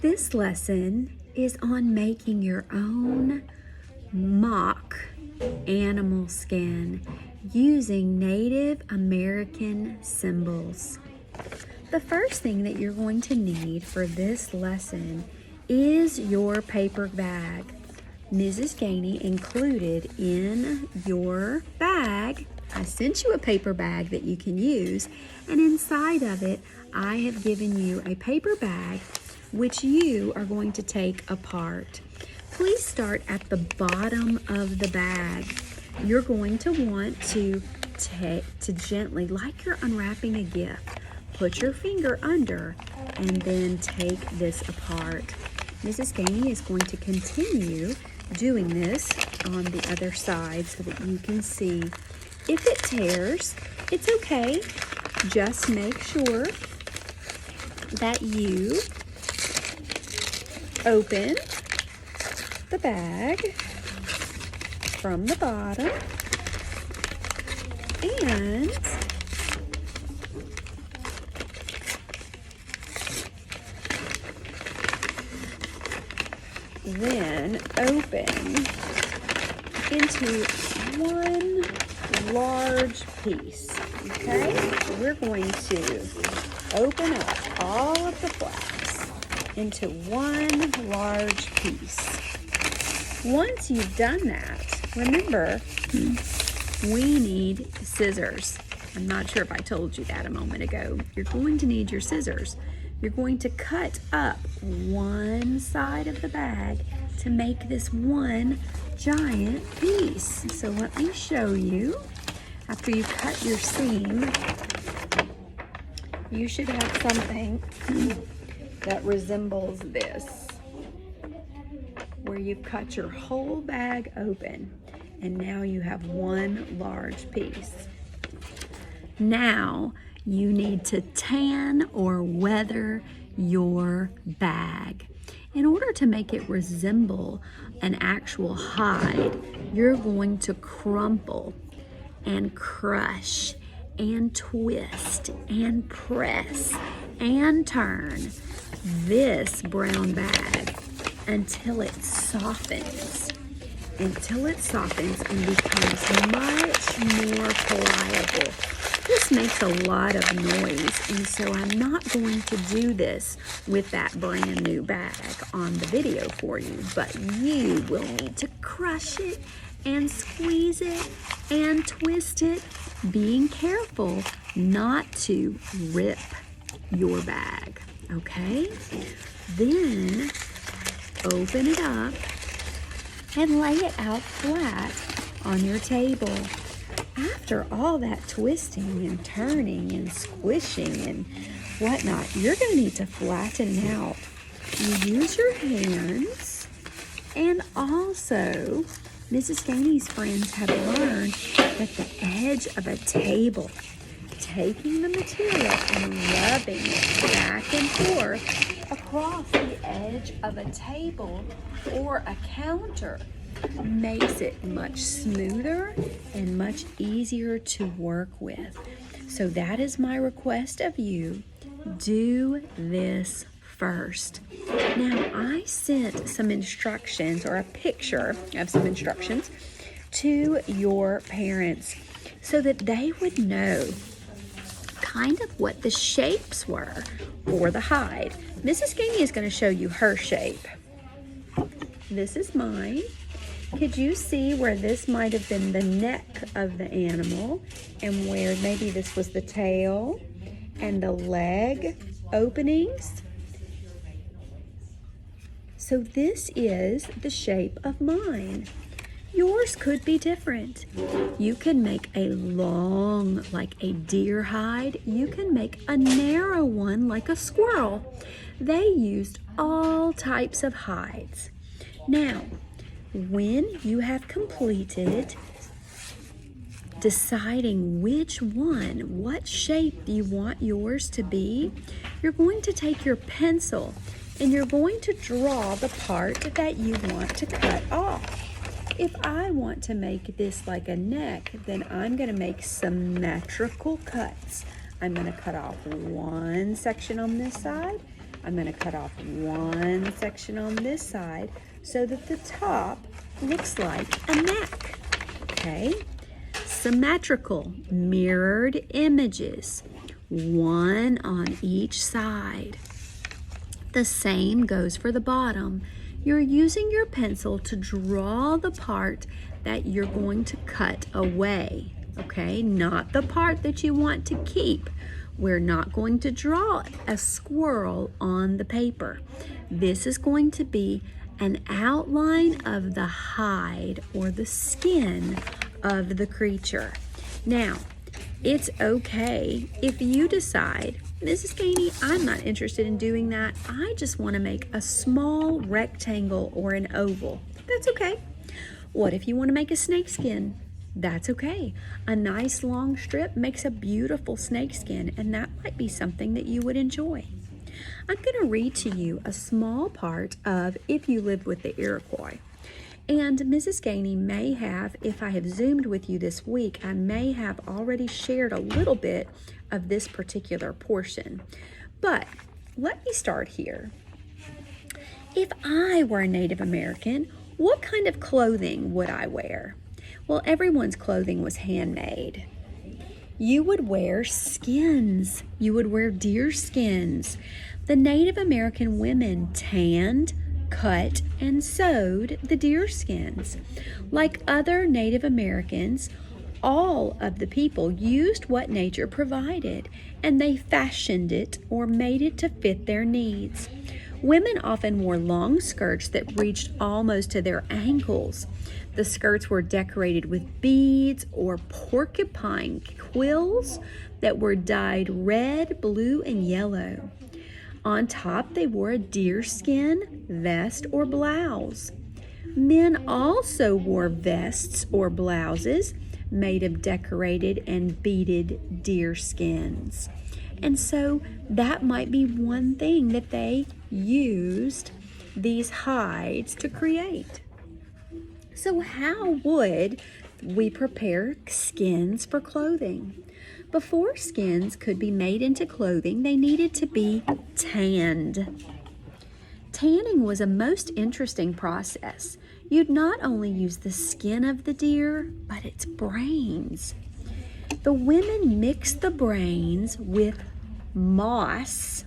This lesson is on making your own mock animal skin using Native American symbols. The first thing that you're going to need for this lesson is your paper bag. Mrs. Gainey included in your bag, I sent you a paper bag that you can use, and inside of it, I have given you a paper bag which you are going to take apart. Please start at the bottom of the bag. You're going to want to gently, like you're unwrapping a gift, put your finger under and then take this apart. Mrs. Gainey is going to continue doing this on the other side so that you can see. If it tears, it's okay. Just make sure that you open the bag from the bottom and then open into one large piece. Okay, so we're going to open up all of the flaps into one large piece. Once you've done that, remember, we need scissors. I'm not sure if I told you that a moment ago. You're going to need your scissors. You're going to cut up one side of the bag to make this one giant piece. So let me show you. After you cut your seam, you should have something that resembles this, where you've cut your whole bag open and now you have one large piece. Now you need to tan or weather your bag. In order to make it resemble an actual hide, you're going to crumple and crush and twist and press and turn this brown bag until it softens and becomes much more pliable. This makes a lot of noise, and so I'm not going to do this with that brand new bag on the video for you, but you will need to crush it and squeeze it and twist it, being careful not to rip your bag, okay? Then open it up and lay it out flat on your table. After all that twisting and turning and squishing and whatnot, you're going to need to flatten it out. You use your hands, and also Mrs. Gainey's friends have learned that the edge of a table, taking the material and rubbing it back and forth across the edge of a table or a counter, makes it much smoother and much easier to work with. So that is my request of you. Do this first. Now, I sent some instructions, or a picture of some instructions, to your parents so that they would know kind of what the shapes were for the hide. Mrs. Gainey is going to show you her shape. This is mine. Could you see where this might have been the neck of the animal, and where maybe this was the tail and the leg openings? So this is the shape of mine. Yours could be different. You can make a long, like a deer hide. You can make a narrow one like a squirrel. They used all types of hides. Now, when you have completed deciding which one, what shape you want yours to be, you're going to take your pencil and you're going to draw the part that you want to cut off. If I want to make this like a neck, then I'm going to make symmetrical cuts. I'm going to cut off one section on this side I'm going to cut off one section on this side so that the top looks like a neck. Okay? Symmetrical, mirrored images, one on each side. The same goes for the bottom. You're using your pencil to draw the part that you're going to cut away, okay? Not the part that you want to keep. We're not going to draw a squirrel on the paper. This is going to be an outline of the hide or the skin of the creature. Now, it's okay if you decide, Mrs. Gainey, I'm not interested in doing that. I just want to make a small rectangle or an oval. That's okay. What if you want to make a snake skin? That's okay. A nice long strip makes a beautiful snake skin, and that might be something that you would enjoy. I'm going to read to you a small part of If You Lived with the Iroquois. And Mrs. Gainey may have, if I have Zoomed with you this week, I may have already shared a little bit of this particular portion. But let me start here. If I were a Native American, what kind of clothing would I wear? Well, everyone's clothing was handmade. You would wear skins. You would wear deer skins. The Native American women tanned, cut, and sewed the deer skins. Like other Native Americans, all of the people used what nature provided, and they fashioned it or made it to fit their needs. Women often wore long skirts that reached almost to their ankles. The skirts were decorated with beads or porcupine quills that were dyed red, blue, and yellow. On top, they wore a deerskin vest or blouse. Men also wore vests or blouses made of decorated and beaded deer skins. And so that might be one thing that they used these hides to create. So how would we prepare skins for clothing? Before skins could be made into clothing, they needed to be tanned. Tanning was a most interesting process. You'd not only use the skin of the deer, but its brains. The women mixed the brains with moss,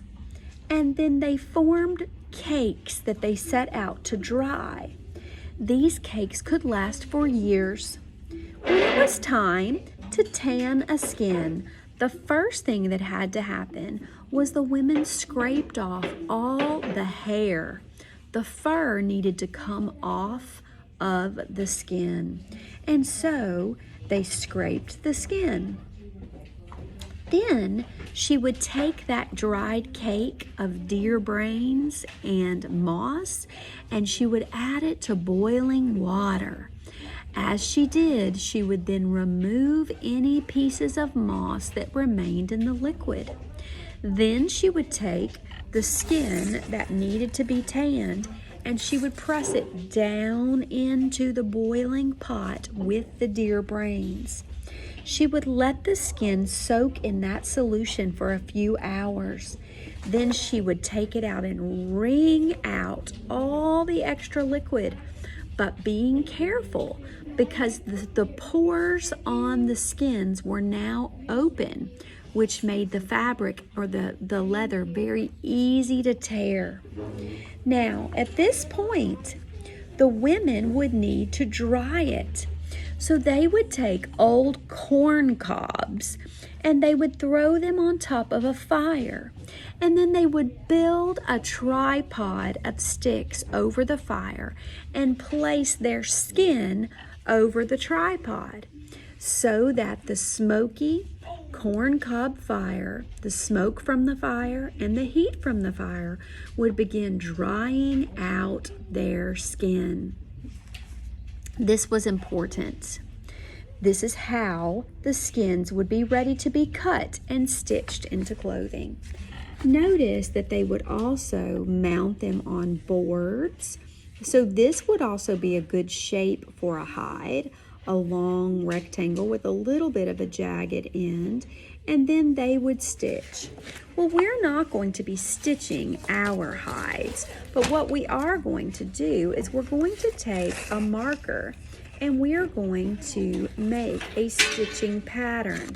and then they formed cakes that they set out to dry. These cakes could last for years. When it was time to tan a skin, the first thing that had to happen was the women scraped off all the hair. The fur needed to come off of the skin, and so they scraped the skin. Then she would take that dried cake of deer brains and moss, and she would add it to boiling water. As she did, she would then remove any pieces of moss that remained in the liquid. Then she would take the skin that needed to be tanned, and she would press it down into the boiling pot with the deer brains. She would let the skin soak in that solution for a few hours. Then she would take it out and wring out all the extra liquid, but being careful because the pores on the skins were now open, which made the fabric or the leather very easy to tear. Now, at this point, the women would need to dry it. So they would take old corn cobs and they would throw them on top of a fire. And then they would build a tripod of sticks over the fire and place their skin over the tripod so that the smoky corn cob fire, the smoke from the fire and the heat from the fire would begin drying out their skin. This was important. This is how the skins would be ready to be cut and stitched into clothing. Notice that they would also mount them on boards. So this would also be a good shape for a hide. a long rectangle with a little bit of a jagged end, and then they would stitch. Well, we're not going to be stitching our hives, but what we are going to do is we're going to take a marker and we're going to make a stitching pattern.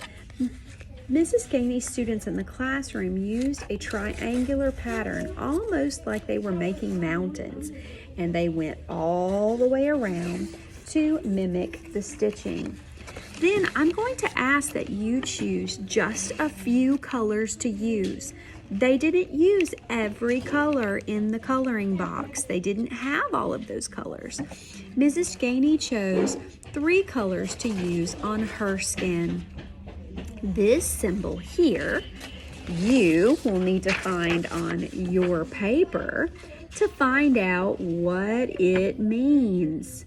Mrs. Gainey's students in the classroom used a triangular pattern, almost like they were making mountains, and they went all the way around to mimic the stitching. Then I'm going to ask that you choose just a few colors to use. They didn't use every color in the coloring box. They didn't have all of those colors. Mrs. Gainey chose 3 colors to use on her skin. This symbol here, you will need to find on your paper to find out what it means.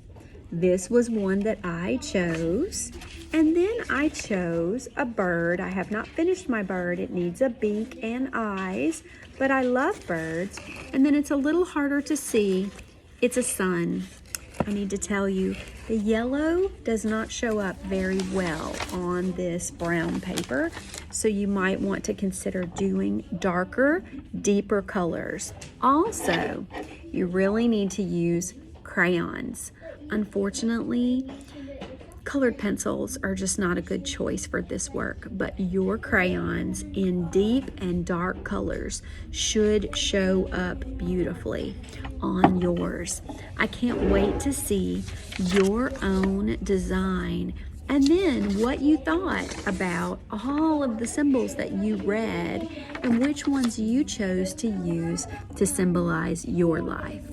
This was one that I chose, and then I chose a bird. I have not finished my bird. It needs a beak and eyes, but I love birds. And then it's a little harder to see. It's a sun. I need to tell you, the yellow does not show up very well on this brown paper, so you might want to consider doing darker, deeper colors. Also, you really need to use crayons. Unfortunately, colored pencils are just not a good choice for this work, but your crayons in deep and dark colors should show up beautifully on yours. I can't wait to see your own design and then what you thought about all of the symbols that you read and which ones you chose to use to symbolize your life.